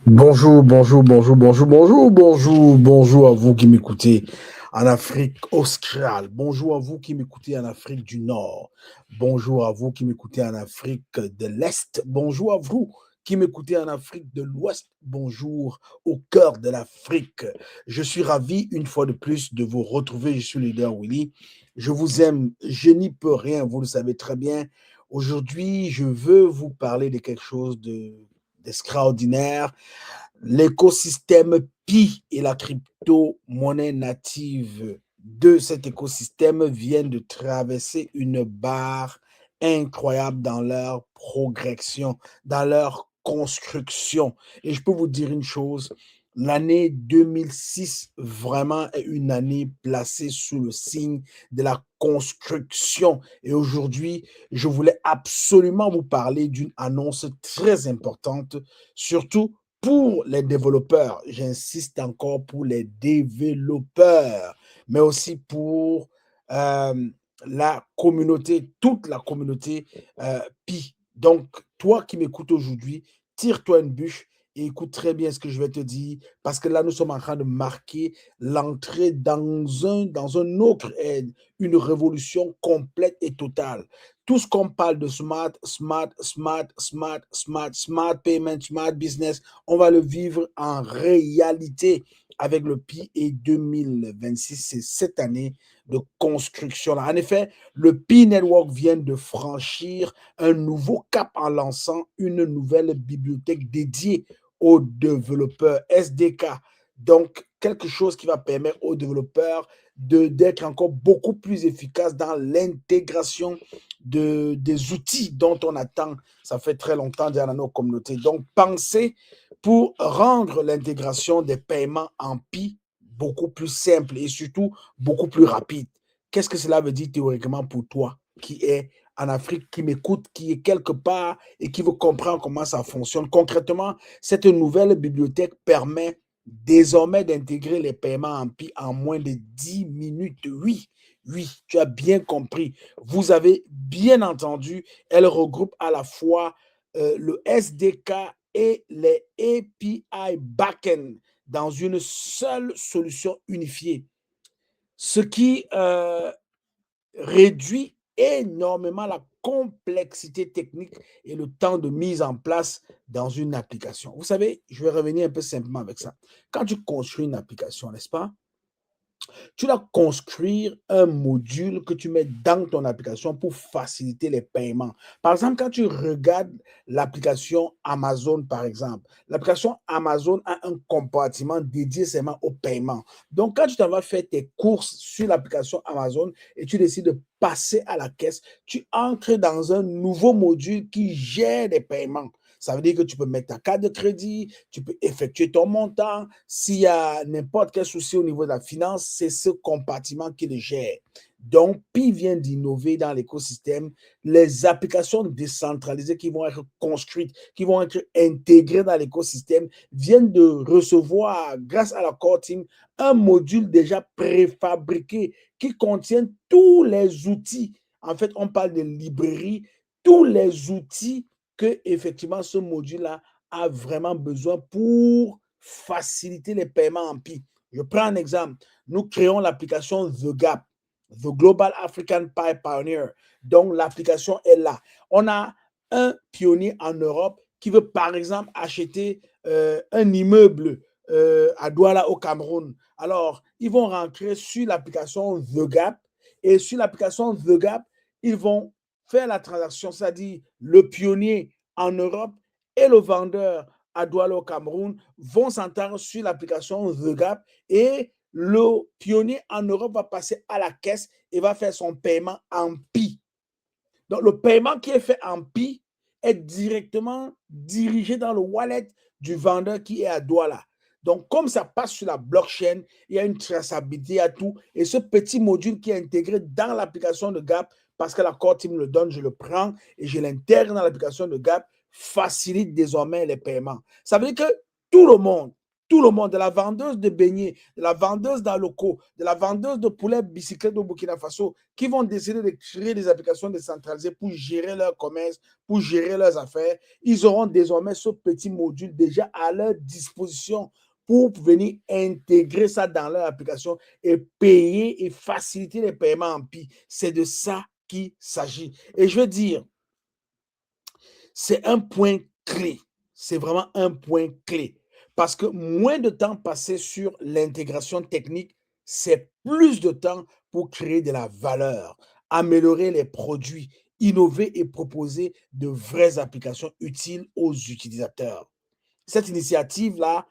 Bonjour, bonjour, bonjour, bonjour, bonjour, bonjour, bonjour à vous qui m'écoutez en Afrique australe. Bonjour à vous qui m'écoutez en Afrique du Nord. Bonjour à vous qui m'écoutez en Afrique de l'Est. Bonjour à vous qui m'écoutez en Afrique de l'Ouest. Bonjour au cœur de l'Afrique. Je suis ravi une fois de plus de vous retrouver. Je suis Leader Willy. Je vous aime. Je n'y peux rien. Vous le savez très bien. Aujourd'hui, je veux vous parler de quelque chose d'extraordinaire. L'écosystème Pi et la crypto-monnaie native de cet écosystème viennent de traverser une barre incroyable dans leur progression, dans leur construction. Et je peux vous dire une chose, l'année 2006 vraiment est une année placée sous le signe de la construction. Et aujourd'hui, je voulais absolument vous parler d'une annonce très importante, surtout pour les développeurs. J'insiste encore pour les développeurs, mais aussi pour euh, la communauté, toute la communauté Pi. Donc, toi qui m'écoutes aujourd'hui, tire-toi une bûche et écoute très bien ce que je vais te dire, parce que là, nous sommes en train de marquer l'entrée dans un autre ère, une révolution complète et totale. Tout ce qu'on parle de smart payment, smart business, on va le vivre en réalité avec le Pi et 2026. C'est cette année de construction. En effet, le Pi Network vient de franchir un nouveau cap en lançant une nouvelle bibliothèque dédiée aux développeurs SDK. Donc, quelque chose qui va permettre aux développeurs d'être encore beaucoup plus efficaces dans l'intégration des outils dont on attend. Ça fait très longtemps dans nos communautés. Donc, pensez pour rendre l'intégration des paiements en Pi beaucoup plus simple et surtout beaucoup plus rapide. Qu'est-ce que cela veut dire théoriquement pour toi qui est en Afrique, qui m'écoute, qui est quelque part et qui veut comprendre comment ça fonctionne? Concrètement, cette nouvelle bibliothèque permet désormais d'intégrer les paiements en Pi en moins de 10 minutes. Oui, oui, tu as bien compris. Vous avez bien entendu, elle regroupe à la fois le SDK et les API backend dans une seule solution unifiée, ce qui réduit énormément la complexité technique et le temps de mise en place dans une application. Vous savez, je vais revenir un peu simplement avec ça. Quand tu construis une application, n'est-ce pas, tu dois construire un module que tu mets dans ton application pour faciliter les paiements. Par exemple, quand tu regardes l'application Amazon, par exemple, l'application Amazon a un compartiment dédié seulement au paiement. Donc, quand tu t'en vas faire tes courses sur l'application Amazon et tu décides de passer à la caisse, tu entres dans un nouveau module qui gère les paiements. Ça veut dire que tu peux mettre ta carte de crédit, tu peux effectuer ton montant. S'il y a n'importe quel souci au niveau de la finance, c'est ce compartiment qui le gère. Donc, Pi vient d'innover dans l'écosystème. Les applications décentralisées qui vont être construites, qui vont être intégrées dans l'écosystème, viennent de recevoir, grâce à la Core Team, un module déjà préfabriqué qui contient tous les outils. En fait, on parle de librairie, tous les outils que effectivement ce module-là a vraiment besoin pour faciliter les paiements en Pi. Je prends un exemple. Nous créons l'application The Gap, The Global African Pi Pioneer. Donc, l'application est là. On a un pionnier en Europe qui veut, par exemple, acheter un immeuble à Douala au Cameroun. Alors, ils vont rentrer sur l'application The Gap et sur l'application The Gap, ils vont faire la transaction, c'est-à-dire le pionnier en Europe et le vendeur à Douala au Cameroun vont s'entendre sur l'application The Gap et le pionnier en Europe va passer à la caisse et va faire son paiement en Pi. Donc, le paiement qui est fait en Pi est directement dirigé dans le wallet du vendeur qui est à Douala. Donc, comme ça passe sur la blockchain, il y a une traçabilité à tout. Et ce petit module qui est intégré dans l'application de Gap, parce que la Core Team me le donne, je le prends et je l'intègre dans l'application de Gap, facilite désormais les paiements. Ça veut dire que tout le monde, tout le monde, de la vendeuse de beignets, de la vendeuse d'alocos, de la vendeuse de poulet bicyclette au Burkina Faso, qui vont décider de créer des applications décentralisées pour gérer leur commerce, pour gérer leurs affaires. Ils auront désormais ce petit module déjà à leur disposition pour venir intégrer ça dans leur application et payer et faciliter les paiements en Pi. C'est de ça qu'il s'agit. Et je veux dire, c'est un point clé. C'est vraiment un point clé. Parce que moins de temps passé sur l'intégration technique, c'est plus de temps pour créer de la valeur, améliorer les produits, innover et proposer de vraies applications utiles aux utilisateurs. Cette initiative-là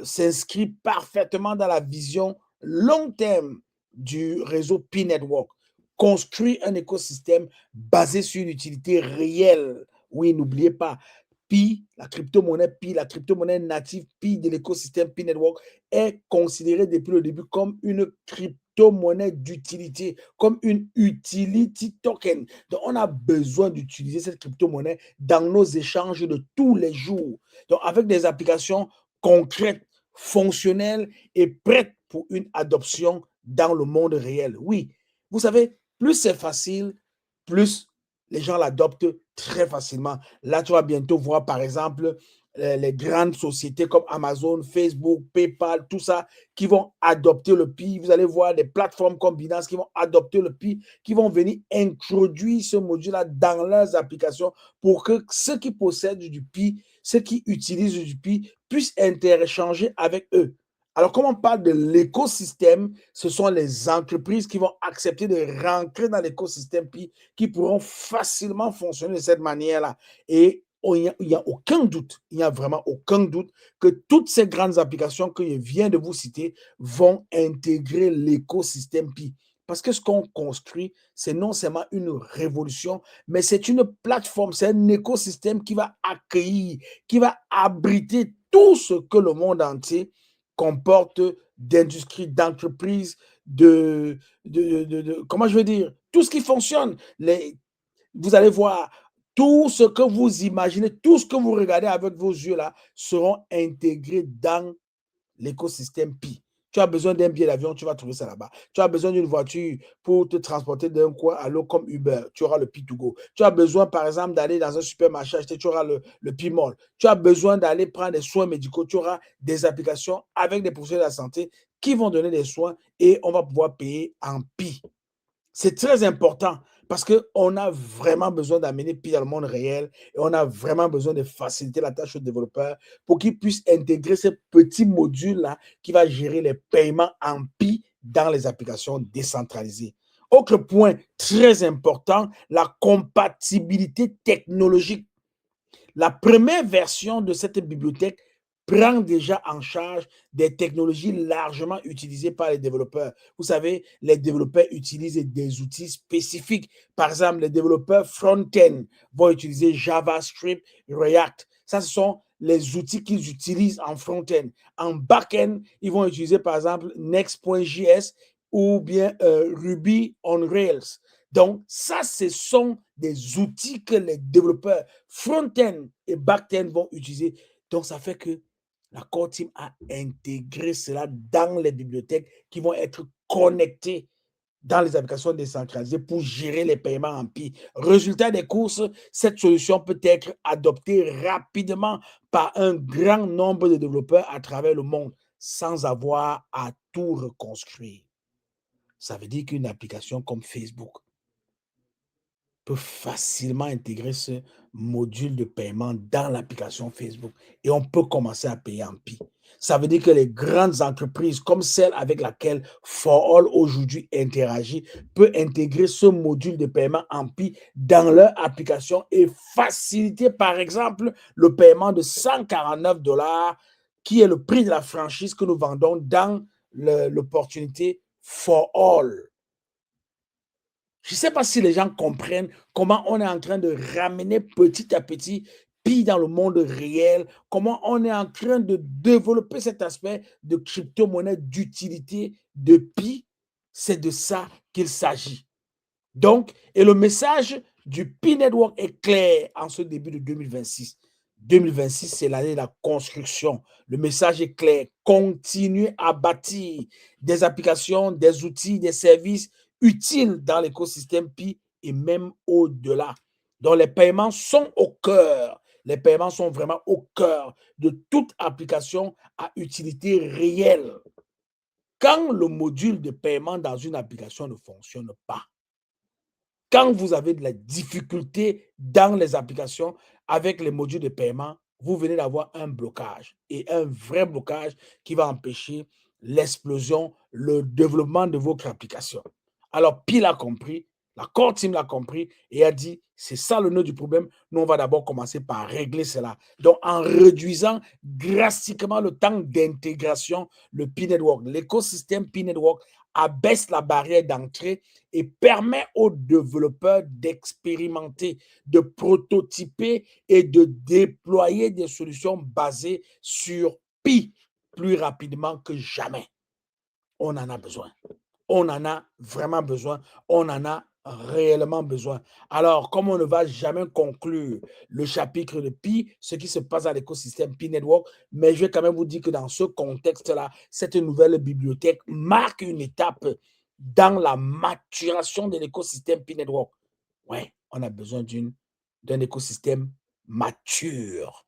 s'inscrit parfaitement dans la vision long terme du réseau Pi Network. Construire un écosystème basé sur l'utilité réelle. Oui, n'oubliez pas, Pi, la crypto-monnaie native Pi de l'écosystème Pi Network est considérée depuis le début comme une crypto-monnaie d'utilité, comme une utility token. Donc, on a besoin d'utiliser cette crypto-monnaie dans nos échanges de tous les jours. Donc, avec des applications concrètes, fonctionnelles et prêtes pour une adoption dans le monde réel. Oui, vous savez, plus c'est facile, plus les gens l'adoptent très facilement. Là, tu vas bientôt voir, par exemple, les grandes sociétés comme Amazon, Facebook, PayPal, tout ça, qui vont adopter le Pi. Vous allez voir des plateformes comme Binance qui vont adopter le Pi, qui vont venir introduire ce module-là dans leurs applications pour que ceux qui possèdent du Pi, ceux qui utilisent du Pi, puissent interchanger avec eux. Alors, comme on parle de l'écosystème, ce sont les entreprises qui vont accepter de rentrer dans l'écosystème Pi, qui pourront facilement fonctionner de cette manière-là. Et il n'y a aucun doute, il n'y a vraiment aucun doute que toutes ces grandes applications que je viens de vous citer vont intégrer l'écosystème Pi. Parce que ce qu'on construit, c'est non seulement une révolution, mais c'est une plateforme, c'est un écosystème qui va accueillir, qui va abriter tout ce que le monde entier comporte d'industrie, d'entreprise, comment je veux dire, tout ce qui fonctionne. Vous allez voir, tout ce que vous imaginez, tout ce que vous regardez avec vos yeux là, seront intégrés dans l'écosystème Pi. Tu as besoin d'un billet d'avion, tu vas trouver ça là-bas. Tu as besoin d'une voiture pour te transporter d'un coin à l'autre comme Uber, tu auras le Pi2Go. Tu as besoin, par exemple, d'aller dans un supermarché acheter, tu auras le Pi-Mall. Tu as besoin d'aller prendre des soins médicaux, tu auras des applications avec des professionnels de la santé qui vont donner des soins et on va pouvoir payer en Pi. C'est très important parce qu'on a vraiment besoin d'amener Pi dans le monde réel et on a vraiment besoin de faciliter la tâche aux développeurs pour qu'ils puissent intégrer ces petits modules-là qui va gérer les paiements en Pi dans les applications décentralisées. Autre point très important, la compatibilité technologique. La première version de cette bibliothèque prend déjà en charge des technologies largement utilisées par les développeurs. Vous savez, les développeurs utilisent des outils spécifiques. Par exemple, les développeurs front-end vont utiliser JavaScript, React. Ça, ce sont les outils qu'ils utilisent en front-end. En back-end, ils vont utiliser, par exemple, Next.js ou bien Ruby on Rails. Donc, ça, ce sont des outils que les développeurs front-end et back-end vont utiliser. Donc, ça fait que la Core Team a intégré cela dans les bibliothèques qui vont être connectées dans les applications décentralisées pour gérer les paiements en Pi. Résultat des courses, cette solution peut être adoptée rapidement par un grand nombre de développeurs à travers le monde sans avoir à tout reconstruire. Ça veut dire qu'une application comme Facebook peut facilement intégrer ce module de paiement dans l'application Facebook et on peut commencer à payer en Pi. Ça veut dire que les grandes entreprises comme celle avec laquelle For All aujourd'hui interagit peut intégrer ce module de paiement en Pi dans leur application et faciliter par exemple le paiement de 149 $ qui est le prix de la franchise que nous vendons dans l'opportunité For All. Je ne sais pas si les gens comprennent comment on est en train de ramener petit à petit Pi dans le monde réel, comment on est en train de développer cet aspect de crypto-monnaie d'utilité de Pi. C'est de ça qu'il s'agit. Donc, et le message du Pi Network est clair en ce début de 2026. 2026, c'est l'année de la construction. Le message est clair. Continuez à bâtir des applications, des outils, des services utiles dans l'écosystème Pi et même au-delà. Donc, les paiements sont au cœur. Les paiements sont vraiment au cœur de toute application à utilité réelle. Quand le module de paiement dans une application ne fonctionne pas, quand vous avez de la difficulté dans les applications avec les modules de paiement, vous venez d'avoir un blocage et un vrai blocage qui va empêcher l'explosion, le développement de votre application. Alors, Pi l'a compris, la core team l'a compris et a dit, c'est ça le nœud du problème. Nous, on va d'abord commencer par régler cela. Donc, en réduisant drastiquement le temps d'intégration, le Pi Network, l'écosystème Pi Network abaisse la barrière d'entrée et permet aux développeurs d'expérimenter, de prototyper et de déployer des solutions basées sur Pi plus rapidement que jamais. On en a besoin. On en a vraiment besoin. On en a réellement besoin. Alors, comme on ne va jamais conclure le chapitre de Pi, ce qui se passe dans l'écosystème Pi Network, mais je vais quand même vous dire que dans ce contexte-là, cette nouvelle bibliothèque marque une étape dans la maturation de l'écosystème Pi Network. Ouais, on a besoin d'un écosystème mature,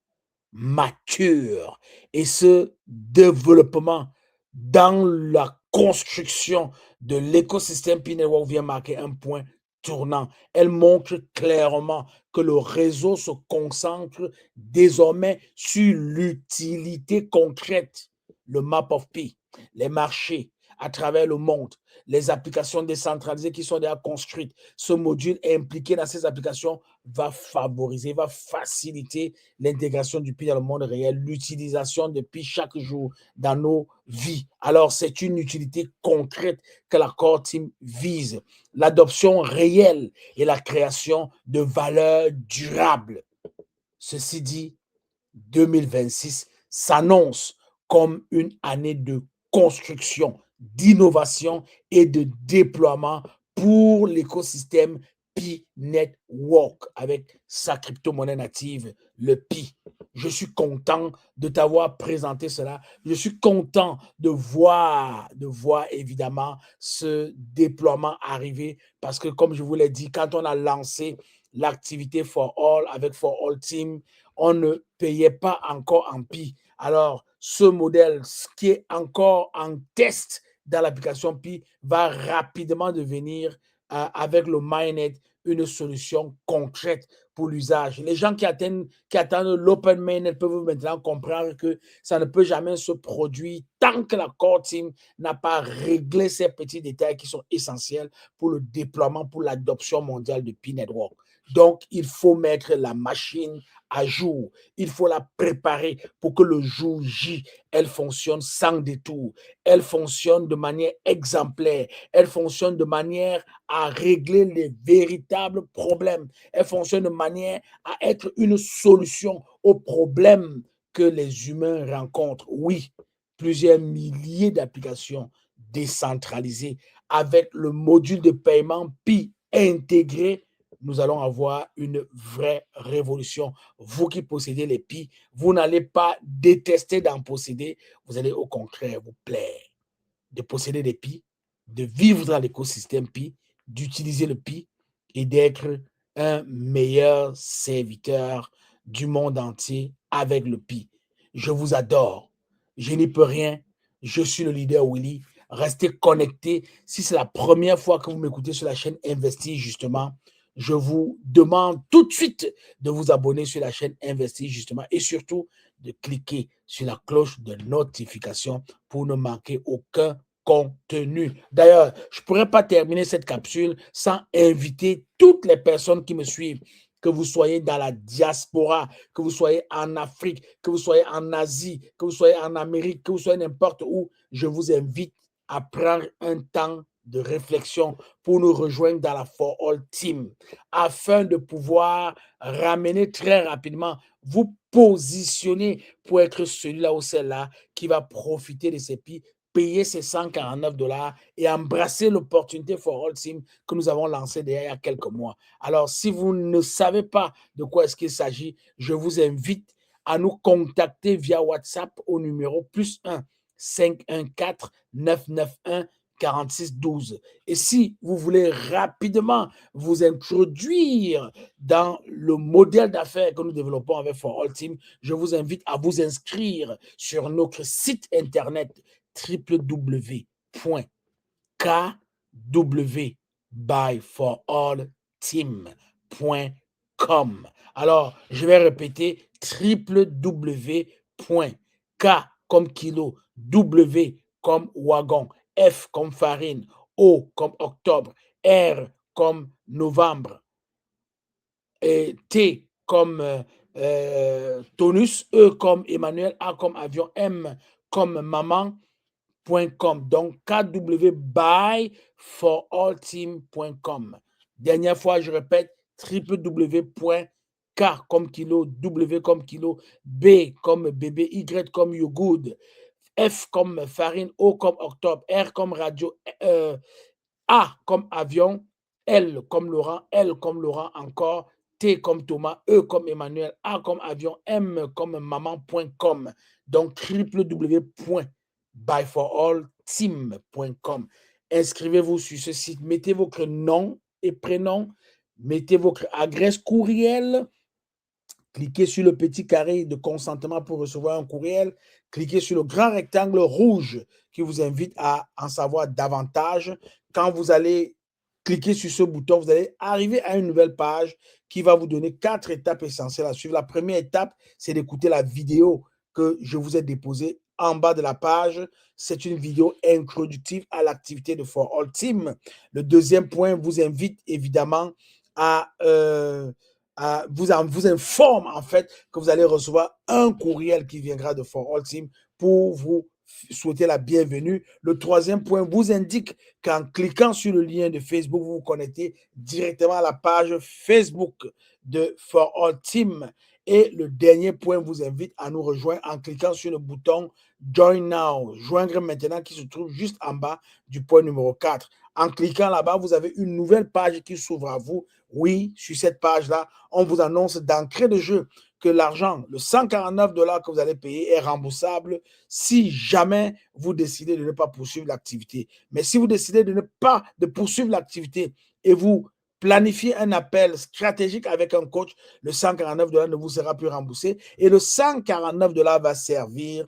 mature. Et ce développement dans la construction de l'écosystème Pi Network vient marquer un point tournant. Elle montre clairement que le réseau se concentre désormais sur l'utilité concrète, le map of Pi, les marchés à travers le monde, les applications décentralisées qui sont déjà construites. Ce module impliqué dans ces applications va favoriser, va faciliter l'intégration du Pi dans le monde réel, l'utilisation de Pi chaque jour dans nos vies. Alors, c'est une utilité concrète que la Core Team vise, l'adoption réelle et la création de valeurs durables. Ceci dit, 2026 s'annonce comme une année de construction, d'innovation et de déploiement pour l'écosystème Pi Network avec sa crypto-monnaie native, le Pi. Je suis content de t'avoir présenté cela. Je suis content de voir évidemment ce déploiement arriver parce que, comme je vous l'ai dit, quand on a lancé l'activité For All avec For All Team, on ne payait pas encore en Pi. Alors, ce modèle, ce qui est encore en test dans l'application Pi, va rapidement devenir, avec le mainnet, une solution concrète pour l'usage. Les gens qui attendent l'open mainnet peuvent maintenant comprendre que ça ne peut jamais se produire tant que la core team n'a pas réglé ces petits détails qui sont essentiels pour le déploiement, pour l'adoption mondiale de Pi Network. Donc, il faut mettre la machine à jour. Il faut la préparer pour que le jour J, elle fonctionne sans détour. Elle fonctionne de manière exemplaire. Elle fonctionne de manière à régler les véritables problèmes. Elle fonctionne de manière à être une solution aux problèmes que les humains rencontrent. Oui, plusieurs milliers d'applications décentralisées avec le module de paiement Pi intégré, nous allons avoir une vraie révolution. Vous qui possédez les Pi, vous n'allez pas détester d'en posséder, vous allez au contraire vous plaire de posséder des Pi, de vivre dans l'écosystème Pi, d'utiliser le Pi et d'être un meilleur serviteur du monde entier avec le Pi. Je vous adore. Je n'y peux rien. Je suis le leader Willy. Restez connectés. Si c'est la première fois que vous m'écoutez sur la chaîne Investir, justement, je vous demande tout de suite de vous abonner sur la chaîne Investir, justement, et surtout de cliquer sur la cloche de notification pour ne manquer aucun contenu. D'ailleurs, je ne pourrais pas terminer cette capsule sans inviter toutes les personnes qui me suivent, que vous soyez dans la diaspora, que vous soyez en Afrique, que vous soyez en Asie, que vous soyez en Amérique, que vous soyez n'importe où, je vous invite à prendre un temps de réflexion pour nous rejoindre dans la For All Team afin de pouvoir ramener très rapidement, vous positionner pour être celui-là ou celle-là qui va profiter de ces Pi, payer ces $149 et embrasser l'opportunité For All Team que nous avons lancée déjà il y a quelques mois. Alors, si vous ne savez pas de quoi est-ce qu'il s'agit, je vous invite à nous contacter via WhatsApp au numéro +1 514 991 46 12. Et si vous voulez rapidement vous introduire dans le modèle d'affaires que nous développons avec For All Team, je vous invite à vous inscrire sur notre site internet www.kwbyforallteam.com. Alors, je vais répéter www.k comme kilo, W comme wagon, F comme farine, O comme octobre, R comme novembre, et T comme tonus, E comme Emmanuel, A comme avion, M comme maman.com. Donc, kwbyforallteam.com. Dernière fois, je répète, www.k comme kilo, W comme kilo, B comme bébé, Y comme yogourt, F comme farine, O comme octobre, R comme radio, A comme avion, L comme Laurent, L comme Laurent encore, T comme Thomas, E comme Emmanuel, A comme avion, M comme maman.com. Donc, www.byforallteam.com. Inscrivez-vous sur ce site, mettez votre nom et prénom, mettez votre adresse courriel, cliquez sur le petit carré de consentement pour recevoir un courriel, cliquez sur le grand rectangle rouge qui vous invite à en savoir davantage. Quand vous allez cliquer sur ce bouton, vous allez arriver à une nouvelle page qui va vous donner 4 étapes essentielles à suivre. La première étape, c'est d'écouter la vidéo que je vous ai déposée en bas de la page. C'est une vidéo introductive à l'activité de For All Team. Le deuxième point vous invite évidemment à vous informe en fait que vous allez recevoir un courriel qui viendra de For All Team pour vous souhaiter la bienvenue. Le troisième point vous indique qu'en cliquant sur le lien de Facebook, vous vous connectez directement à la page Facebook de For All Team. Et le dernier point vous invite à nous rejoindre en cliquant sur le bouton Join Now, joindre maintenant, qui se trouve juste en bas du point numéro 4. En cliquant là-bas, vous avez une nouvelle page qui s'ouvre à vous. Oui, sur cette page-là, on vous annonce d'entrée de jeu que l'argent, le 149 $ que vous allez payer est remboursable si jamais vous décidez de ne pas poursuivre l'activité. Mais si vous décidez de ne pas poursuivre l'activité et vous planifiez un appel stratégique avec un coach, le 149 $ ne vous sera plus remboursé et le 149 $ va servir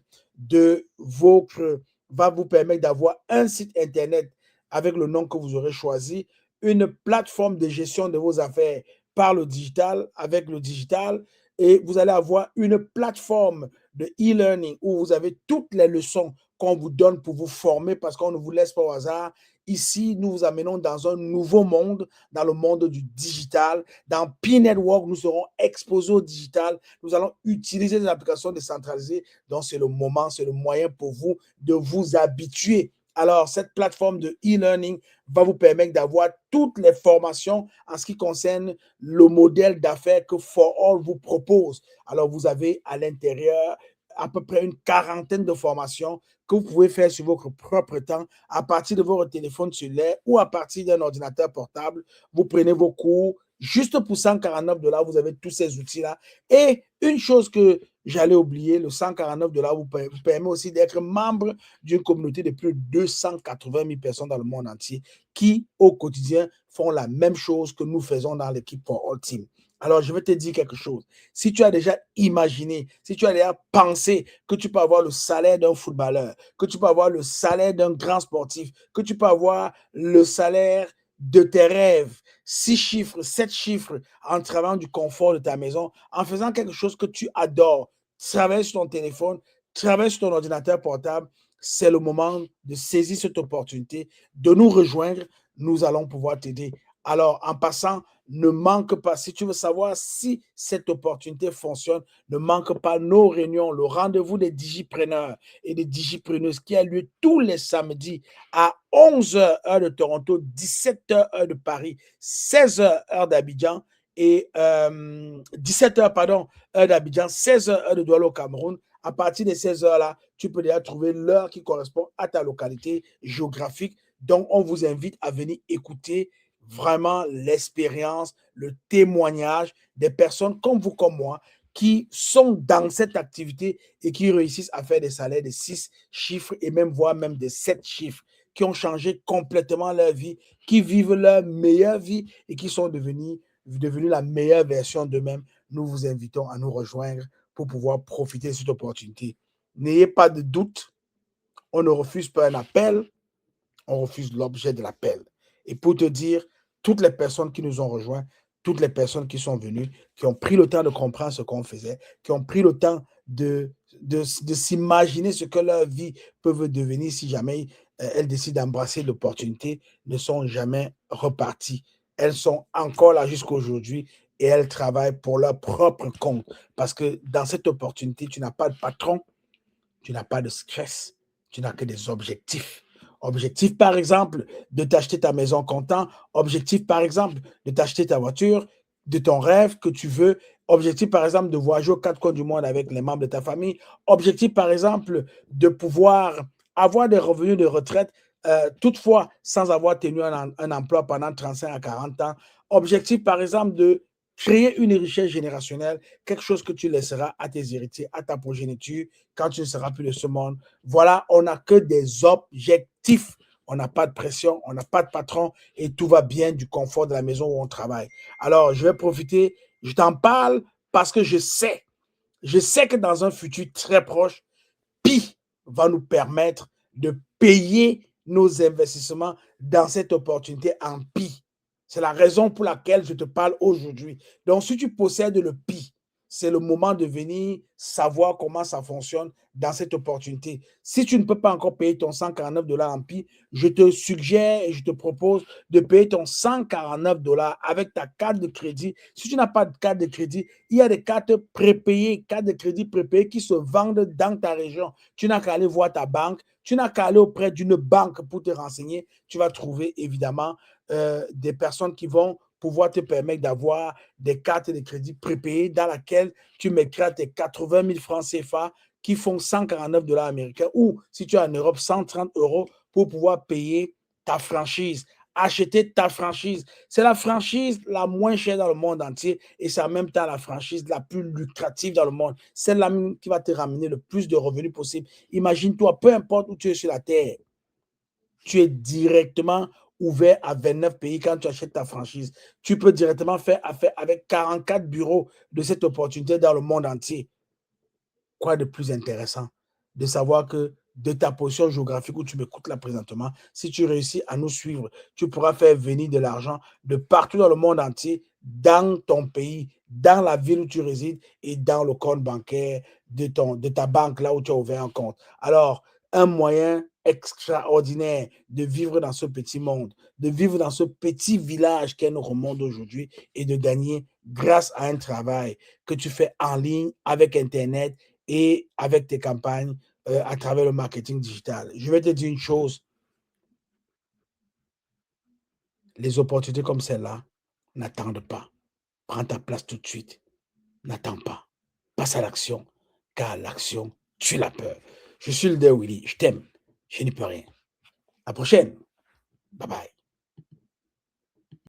va vous permettre d'avoir un site internet avec le nom que vous aurez choisi, une plateforme de gestion de vos affaires par le digital, avec le digital, et vous allez avoir une plateforme de e-learning où vous avez toutes les leçons qu'on vous donne pour vous former parce qu'on ne vous laisse pas au hasard. Ici, nous vous amenons dans un nouveau monde, dans le monde du digital. Dans P-Network, nous serons exposés au digital. Nous allons utiliser des applications décentralisées. Donc, c'est le moment, c'est le moyen pour vous de vous habituer. Alors, cette plateforme de e-learning va vous permettre d'avoir toutes les formations en ce qui concerne le modèle d'affaires que For All vous propose. Alors, vous avez à l'intérieur à peu près une quarantaine de formations que vous pouvez faire sur votre propre temps à partir de votre téléphone cellulaire ou à partir d'un ordinateur portable. Vous prenez vos cours. Juste pour 149 $, vous avez tous ces outils-là. Et une chose que j'allais oublier, le 149 $ vous permet aussi d'être membre d'une communauté de plus de 280 000 personnes dans le monde entier qui, au quotidien, font la même chose que nous faisons dans l'équipe For All Team. Alors, je vais te dire quelque chose. Si tu as déjà imaginé, si tu as déjà pensé que tu peux avoir le salaire d'un footballeur, que tu peux avoir le salaire d'un grand sportif, que tu peux avoir le salaire de tes rêves, 6 chiffres, 7 chiffres, en travaillant du confort de ta maison, en faisant quelque chose que tu adores, travailler sur ton téléphone, travailler sur ton ordinateur portable, c'est le moment de saisir cette opportunité, de nous rejoindre. Nous allons pouvoir t'aider. Alors, en passant, ne manque pas, si tu veux savoir si cette opportunité fonctionne, ne manque pas nos réunions, le rendez-vous des digipreneurs et des digipreneuses qui a lieu tous les samedis à 11h heure de Toronto, 17h heure de Paris, 16h heure d'Abidjan et 17h, pardon, heure d'Abidjan, 16h heure de Douala au Cameroun. À partir de 16h là, tu peux déjà trouver l'heure qui correspond à ta localité géographique. Donc, on vous invite à venir écouter vraiment l'expérience, le témoignage des personnes comme vous, comme moi, qui sont dans cette activité et qui réussissent à faire des salaires de 6 chiffres et même voire même de 7 chiffres, qui ont changé complètement leur vie, qui vivent leur meilleure vie et qui sont devenus la meilleure version d'eux-mêmes. Nous vous invitons à nous rejoindre pour pouvoir profiter de cette opportunité. N'ayez pas de doute, on ne refuse pas un appel, on refuse l'objet de l'appel. Et pour te dire, toutes les personnes qui nous ont rejoints, toutes les personnes qui sont venues, qui ont pris le temps de comprendre ce qu'on faisait, qui ont pris le temps de s'imaginer ce que leur vie peut devenir si jamais elles décident d'embrasser l'opportunité, ne sont jamais reparties. Elles sont encore là jusqu'aujourd'hui et elles travaillent pour leur propre compte. Parce que dans cette opportunité, tu n'as pas de patron, tu n'as pas de stress, tu n'as que des objectifs. Objectif, par exemple, de t'acheter ta maison content. Objectif, par exemple, de t'acheter ta voiture, de ton rêve que tu veux. Objectif, par exemple, de voyager aux quatre coins du monde avec les membres de ta famille. Objectif, par exemple, de pouvoir avoir des revenus de retraite, toutefois, sans avoir tenu un emploi pendant 35 à 40 ans. Objectif, par exemple, de créer une richesse générationnelle, quelque chose que tu laisseras à tes héritiers, à ta progéniture, quand tu ne seras plus de ce monde. Voilà, on n'a que des objectifs. On n'a pas de pression, on n'a pas de patron et tout va bien du confort de la maison où on travaille. Alors, je vais profiter, je t'en parle parce que je sais que dans un futur très proche, Pi va nous permettre de payer nos investissements dans cette opportunité en Pi. C'est la raison pour laquelle je te parle aujourd'hui. Donc, si tu possèdes le Pi, c'est le moment de venir savoir comment ça fonctionne dans cette opportunité. Si tu ne peux pas encore payer ton 149 $ en Pi, je te suggère et je te propose de payer ton 149 $ avec ta carte de crédit. Si tu n'as pas de carte de crédit, il y a des cartes prépayées, cartes de crédit prépayées qui se vendent dans ta région. Tu n'as qu'à aller voir ta banque, tu n'as qu'à aller auprès d'une banque pour te renseigner. Tu vas trouver évidemment des personnes qui vont pouvoir te permettre d'avoir des cartes de crédit prépayées dans laquelle tu mettras tes 80 000 francs CFA qui font 149 $ américains ou si tu es en Europe, 130 € pour pouvoir payer ta franchise, acheter ta franchise. C'est la franchise la moins chère dans le monde entier et c'est en même temps la franchise la plus lucrative dans le monde. Celle-là qui va te ramener le plus de revenus possible. Imagine-toi, peu importe où tu es sur la terre, tu es directement ouvert à 29 pays quand tu achètes ta franchise. Tu peux directement faire affaire avec 44 bureaux de cette opportunité dans le monde entier. Quoi de plus intéressant de savoir que de ta position géographique où tu m'écoutes là présentement, si tu réussis à nous suivre, tu pourras faire venir de l'argent de partout dans le monde entier, dans ton pays, dans la ville où tu résides et dans le compte bancaire de ta banque là où tu as ouvert un compte. Alors, un moyen extraordinaire de vivre dans ce petit monde, de vivre dans ce petit village qu'est notre monde aujourd'hui et de gagner grâce à un travail que tu fais en ligne avec Internet et avec tes campagnes à travers le marketing digital. Je vais te dire une chose, les opportunités comme celle-là n'attendent pas. Prends ta place tout de suite. N'attends pas. Passe à l'action, car l'action tue la peur. Je suis le Leader Willy. Je t'aime. Je n'y peux rien. À la prochaine. Bye bye.